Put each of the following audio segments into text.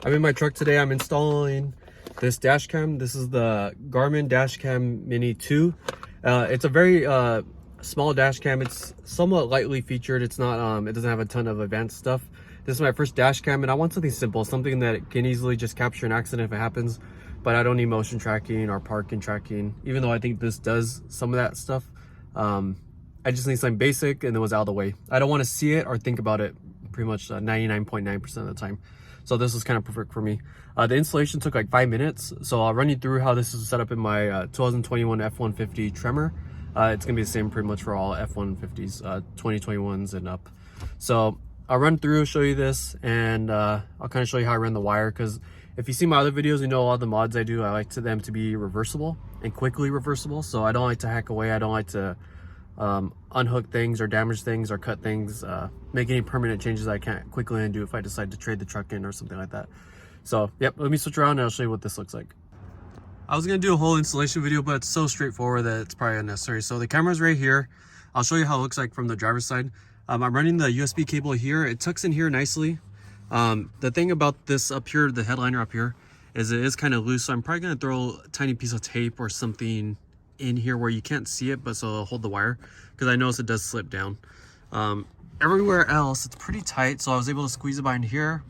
I'm in my truck today. I'm installing this dash cam. This is the Garmin Dash Cam Mini 2. It's a very small dash cam. It's somewhat lightly featured. It's not it doesn't have a ton of advanced stuff. This is my first dash cam and I want something simple, something that can easily just capture an accident if it happens, but I don't need motion tracking or parking tracking, even though I think this does some of that stuff. I just need something basic and it was out of the way. I don't want to see it or think about it pretty much 99.9% of the time. So this is kind of perfect for me. The installation took like 5 minutes. So I'll run you through how this is set up in my 2021 F150 Tremor. It's gonna be the same pretty much for all F150s, 2021s and up. So I'll run through, show you this, and I'll kind of show you how I run the wire, because if you see my other videos, you know a lot of the mods I do, I like them to be reversible and quickly reversible. So I don't like to hack away. I don't like to unhook things or damage things or cut things, make any permanent changes I can't quickly undo if I decide to trade the truck in or something like that. So yep, let me switch around and I'll show you what this looks like. I was gonna do a whole installation video, but it's so straightforward that it's probably unnecessary. So the camera's right here. I'll show you how it looks like from the driver's side. I'm running the USB cable here. It tucks in here nicely. The thing about this up here, the headliner up here, is it is kind of loose. So I'm probably gonna throw a tiny piece of tape or something in here where you can't see it, but so it'll hold the wire, because I notice it does slip down. Everywhere else it's pretty tight, so I was able to squeeze it behind here.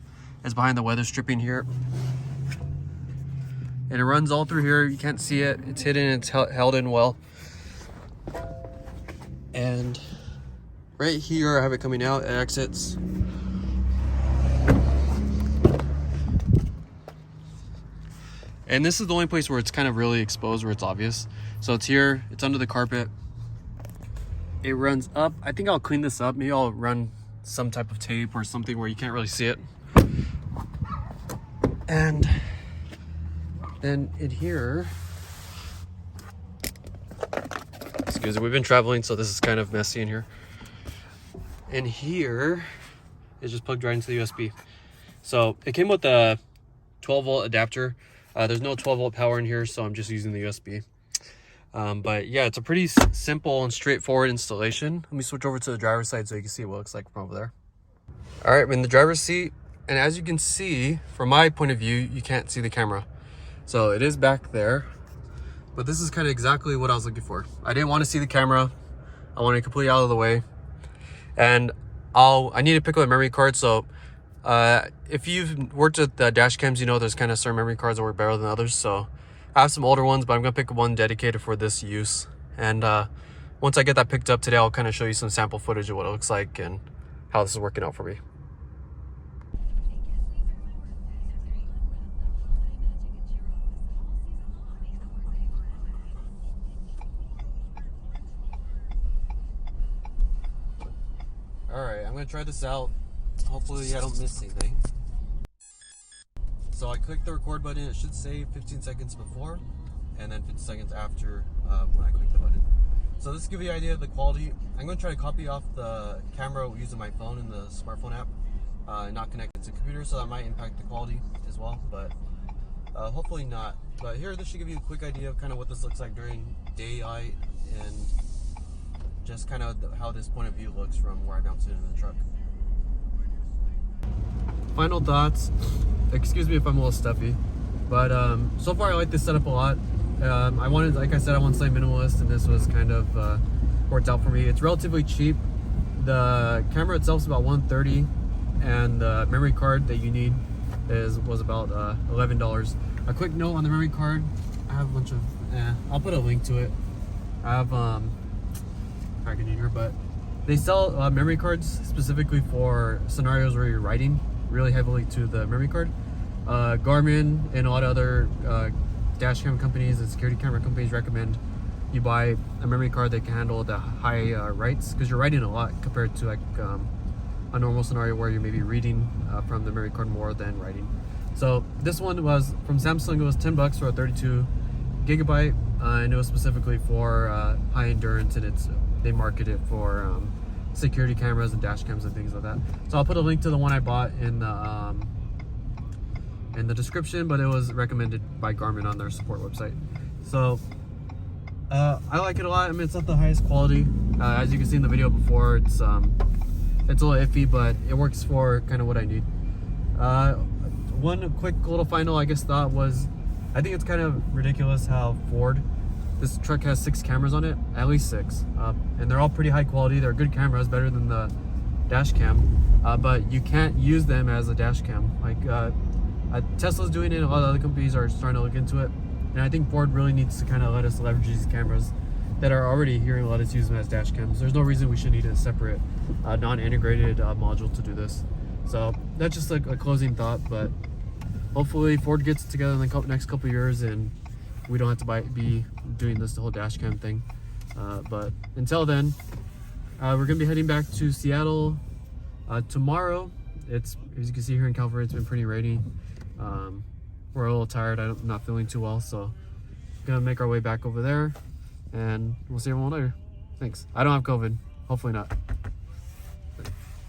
It's behind the weather stripping here, and it runs all through here. You can't see it, it's hidden, it's held in well. And right here I have it coming out, it exits. And this is the only place where it's kind of really exposed, where it's obvious. So it's here, it's under the carpet. It runs up. I think I'll clean this up. Maybe I'll run some type of tape or something where you can't really see it. And then in here, excuse me, we've been traveling, so this is kind of messy in here. In here is just plugged right into the USB. So it came with a 12-volt adapter. There's no 12-volt power in here, so I'm just using the USB. But yeah, it's a pretty simple and straightforward installation. Let me switch over to the driver's side so you can see what it looks like from over there. All right, I'm in the driver's seat, and as you can see, from my point of view, you can't see the camera. So it is back there, but this is kind of exactly what I was looking for. I didn't want to see the camera. I wanted it completely out of the way. And I need to pick up a memory card. So if you've worked at the dash cams, you know there's kind of certain memory cards that work better than others. So I have some older ones, but I'm gonna pick one dedicated for this use. And once I get that picked up today, I'll kind of show you some sample footage of what it looks like and how this is working out for me. All right, I'm gonna try this out. Hopefully I don't miss anything. So I clicked the record button. It should say 15 seconds before and then 15 seconds after when I click the button. So this will give you an idea of the quality. I'm going to try to copy off the camera using my phone in the smartphone app, not connected to the computer, so that might impact the quality as well, but hopefully not. But here, this should give you a quick idea of kind of what this looks like during daylight and just kind of how this point of view looks from where I bounced it in the truck. Final thoughts. Excuse me if I'm a little stuffy, but so far I like this setup a lot. I wanted, like I said, I want something minimalist, and this was kind of worked out for me. It's relatively cheap. The camera itself is about $130, and the memory card that you need was about $11. A quick note on the memory card: I have a bunch of. I'll put a link to it. I have cracking in here, but they sell memory cards specifically for scenarios where you're writing really heavily to the memory card. Garmin and a lot of other dash cam companies and security camera companies recommend you buy a memory card that can handle the high writes, because you're writing a lot compared to like a normal scenario where you're maybe reading from the memory card more than writing. So this one was from Samsung. It was $10 for a 32 gigabyte, and it was specifically for high endurance, and they market it for security cameras and dash cams and things like that. So I'll put a link to the one I bought in the description, but it was recommended by Garmin on their support website. So I like it a lot. I mean, it's not the highest quality. As you can see in the video before, it's a little iffy, but it works for kind of what I need. one quick little final, I guess, thought was, I think it's kind of ridiculous how Ford, this truck has 6 cameras on it, at least 6, and they're all pretty high quality. They're good cameras, better than the dash cam, but you can't use them as a dash cam. Like Tesla's doing it, and a lot of other companies are starting to look into it, and I think Ford really needs to kind of let us leverage these cameras that are already here and let us use them as dash cams. There's no reason we should need a separate non-integrated module to do this. So that's just like a closing thought, but hopefully Ford gets it together in the next couple of years and we don't have to be doing this the whole dash cam thing. But until then, we're gonna be heading back to Seattle tomorrow. It's, as you can see here in California, it's been pretty rainy. We're a little tired. I'm not feeling too well, so gonna make our way back over there, and we'll see everyone later. Thanks. I don't have COVID. Hopefully not.